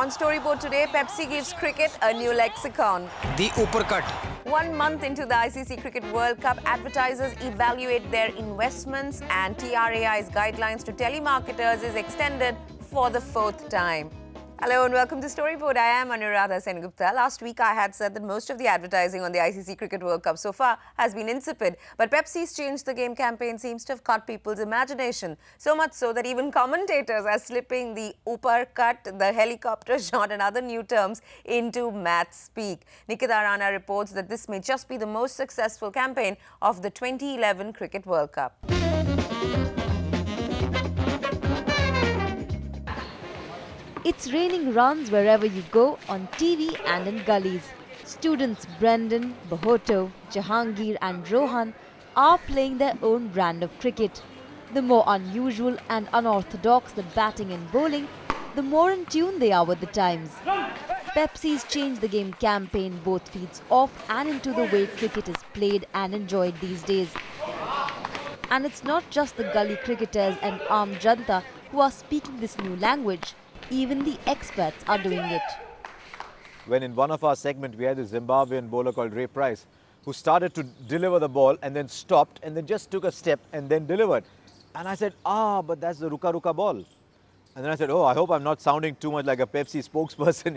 On Storyboard today, Pepsi gives cricket a new lexicon. The uppercut. 1 month into the ICC Cricket World Cup, advertisers evaluate their investments and TRAI's guidelines to telemarketers is extended for the 4th time. Hello and welcome to Storyboard. I am Anuradha Sengupta. Last week I had said that most of the advertising on the ICC Cricket World Cup so far has been insipid. But Pepsi's Change the Game campaign seems to have caught people's imagination. So much so that even commentators are slipping the uppercut, the helicopter shot and other new terms into math speak. Nikita Rana reports that this may just be the most successful campaign of the 2011 Cricket World Cup. It's raining runs wherever you go, on TV and in gullies. Students Brendan, Bahoto, Jahangir and Rohan are playing their own brand of cricket. The more unusual and unorthodox the batting and bowling, the more in tune they are with the times. Pepsi's Change the Game campaign both feeds off and into the way cricket is played and enjoyed these days. And it's not just the gully cricketers and armed janta who are speaking this new language. Even the experts are doing it. When in one of our segments we had a Zimbabwean bowler called Ray Price who started to deliver the ball and then stopped and then just took a step and then delivered. And I said, but that's the ruka ruka ball. And then I said, I hope I'm not sounding too much like a Pepsi spokesperson,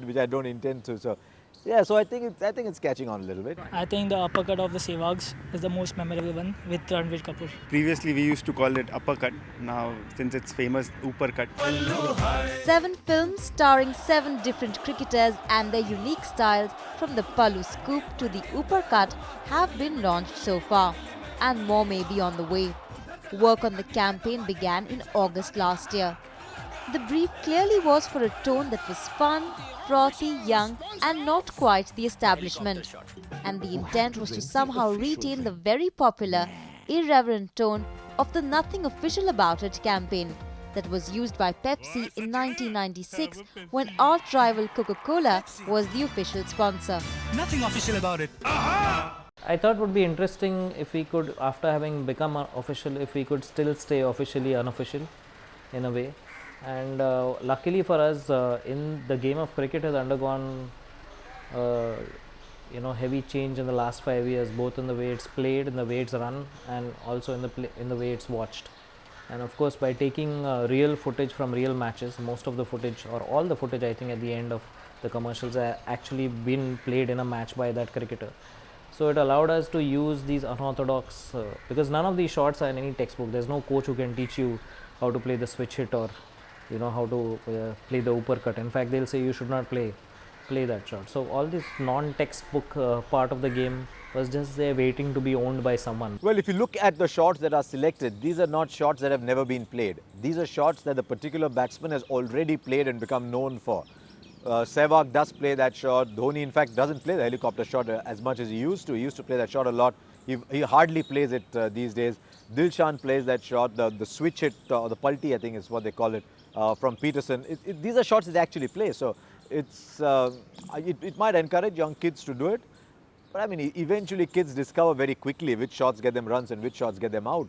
which I don't intend to. So yeah, so I think it's catching on a little bit. I think the uppercut of the Sehwags is the most memorable one with Ranveer Kapoor. Previously we used to call it uppercut. Now since it's famous, uppercut. 7 films starring 7 different cricketers and their unique styles from the Pallu scoop to the uppercut have been launched so far, and more may be on the way. Work on the campaign began in August last year. The brief clearly was for a tone that was fun, frothy, young and not quite the establishment. And the intent was to somehow retain the very popular, irreverent tone of the Nothing Official About It campaign that was used by Pepsi in 1996 when arch-rival Coca-Cola was the official sponsor. Nothing official about it. I thought it would be interesting if we could, after having become official, if we could still stay officially unofficial in a way. And luckily for us, in the game of cricket has undergone heavy change in the last 5 years, both in the way it's played, in the way it's run, and also in the way it's watched. And of course, by taking real footage from real matches, most of the footage or all the footage, I think at the end of the commercials, are actually been played in a match by that cricketer. So it allowed us to use these unorthodox, because none of these shots are in any textbook. There's no coach who can teach you how to play the switch hit or how to play the uppercut. In fact, they'll say you should not play that shot. So all this non-textbook part of the game was just there waiting to be owned by someone. Well, if you look at the shots that are selected, these are not shots that have never been played. These are shots that the particular batsman has already played and become known for. Sehwag does play that shot. Dhoni, in fact, doesn't play the helicopter shot as much as he used to. He used to play that shot a lot. He hardly plays it these days. Dilshan plays that shot. The switch hit, or the pulti, I think is what they call it, from Peterson. These are shots that they actually play. So it might encourage young kids to do it. But I mean, eventually kids discover very quickly which shots get them runs and which shots get them out.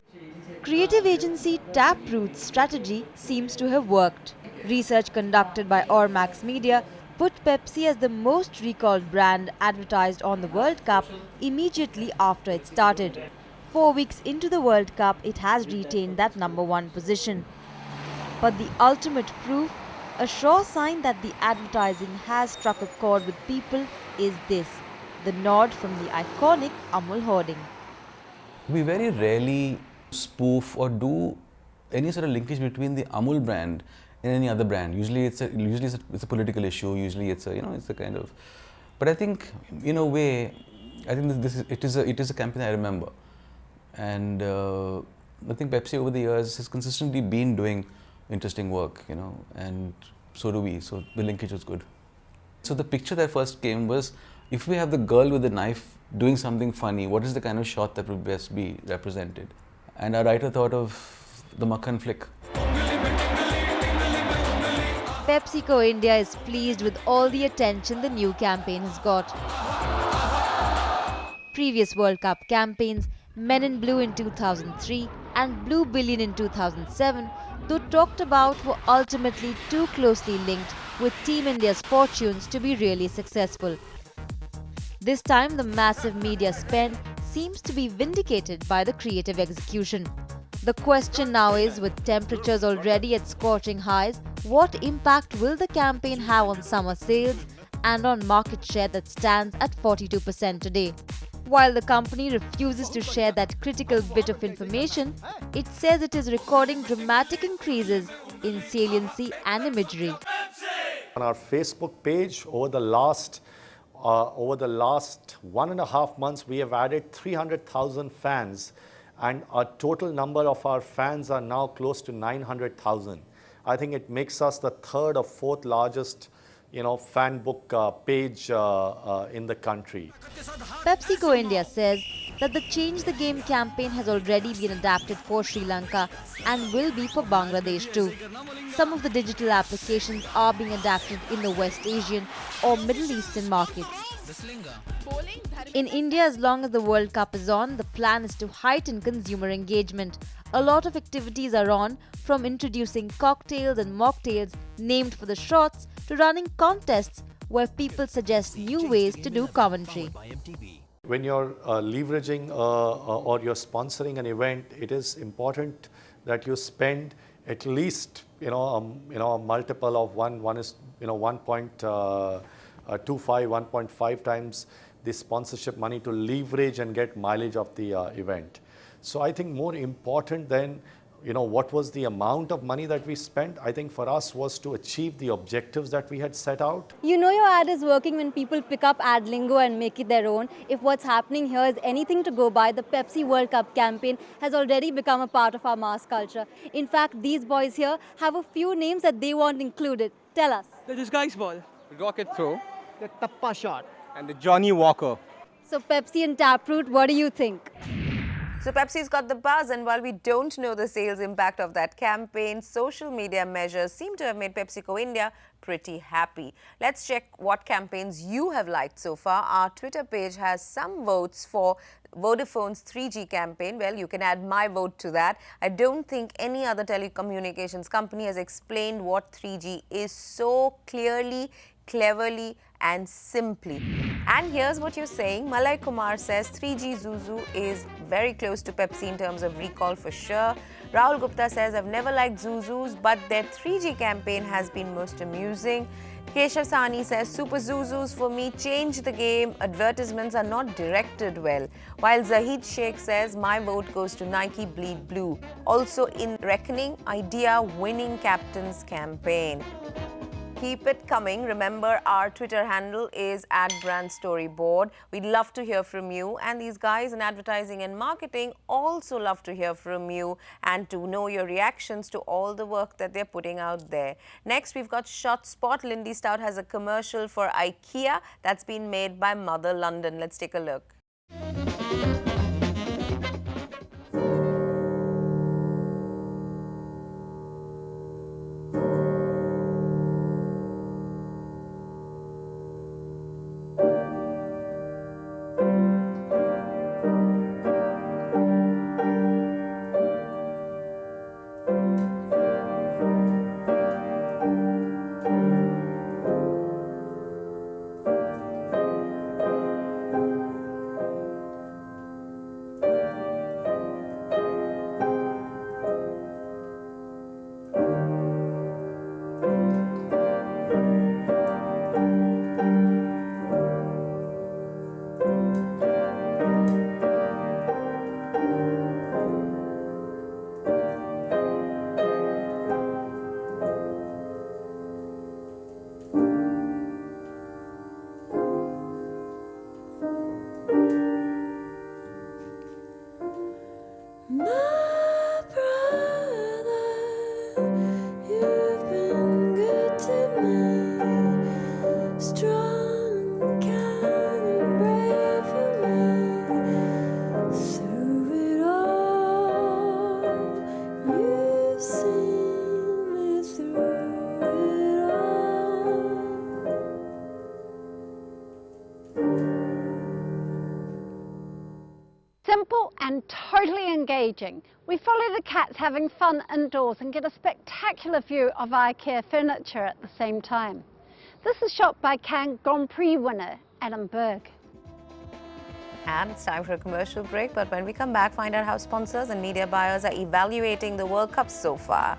Creative agency Taproot's strategy seems to have worked. Research conducted by Ormax Media put Pepsi as the most recalled brand advertised on the World Cup immediately after it started. 4 weeks into the World Cup, it has retained that #1 position. But the ultimate proof, a sure sign that the advertising has struck a chord with people, is this: the nod from the iconic Amul hoarding. We very rarely spoof or do any sort of linkage between the Amul brand and any other brand. Usually it's a political issue. Usually it's a kind of. But I think in a way, I think it is a campaign I remember, and I think Pepsi over the years has consistently been doing interesting work, and so do we. So the linkage was good. So the picture that first came was, if we have the girl with the knife doing something funny, what is the kind of shot that would best be represented? And our writer thought of the Makhan flick. PepsiCo India is pleased with all the attention the new campaign has got. Previous World Cup campaigns, Men in Blue in 2003 and Blue Billion in 2007, though talked about, were ultimately too closely linked with Team India's fortunes to be really successful. This time, the massive media spend seems to be vindicated by the creative execution. The question now is, with temperatures already at scorching highs, what impact will the campaign have on summer sales and on market share that stands at 42% today? While the company refuses to share that critical bit of information, it says it is recording dramatic increases in saliency and imagery. On our Facebook page, over the last 1.5 months, we have added 300,000 fans, and our total number of our fans are now close to 900,000. I think it makes us the third or fourth largest fan book page in the country. PepsiCo India says that the Change the Game campaign has already been adapted for Sri Lanka and will be for Bangladesh too. Some of the digital applications are being adapted in the West Asian or Middle Eastern markets. In India, as long as the World Cup is on, the plan is to heighten consumer engagement. A lot of activities are on, from introducing cocktails and mocktails named for the shots to running contests where people suggest new ways to do commentary. When you're leveraging or you're sponsoring an event, it is important that you spend at least a multiple of 1.25, 1.5 times the sponsorship money to leverage and get mileage of the event. So I think more important than what was the amount of money that we spent, I think for us was to achieve the objectives that we had set out. You know your ad is working when people pick up ad lingo and make it their own. If what's happening here is anything to go by, the Pepsi World Cup campaign has already become a part of our mass culture. In fact, these boys here have a few names that they want included. Tell us. The disguise ball, The rocket throw, the tappa shot, and the Johnny Walker. So Pepsi and Taproot, what do you think? So Pepsi's got the buzz, and while we don't know the sales impact of that campaign, social media measures seem to have made PepsiCo India pretty happy. Let's check what campaigns you have liked so far. Our Twitter page has some votes for Vodafone's 3G campaign. Well, you can add my vote to that. I don't think any other telecommunications company has explained what 3G is so clearly, cleverly and simply. And here's what you're saying. Malay Kumar says 3G Zuzu is very close to Pepsi in terms of recall for sure. Rahul Gupta says, I've never liked Zuzus, but their 3G campaign has been most amusing. Keshav Sani says, Super Zuzus for me change the game. Advertisements are not directed well. While Zahid Sheikh says, my vote goes to Nike Bleed Blue. Also in reckoning, Idea winning captain's campaign. Keep it coming. Remember, our Twitter handle is @BrandStoryboard. We'd love to hear from you. And these guys in advertising and marketing also love to hear from you and to know your reactions to all the work that they're putting out there. Next, we've got Shot Spot. Lindy Stout has a commercial for IKEA that's been made by Mother London. Let's take a look. Simple and totally engaging. We follow the cats having fun indoors and get a spectacular view of IKEA furniture at the same time. This is shot by Cannes Grand Prix winner Adam Berg. And it's time for a commercial break, but when we come back, find out how sponsors and media buyers are evaluating the World Cup so far.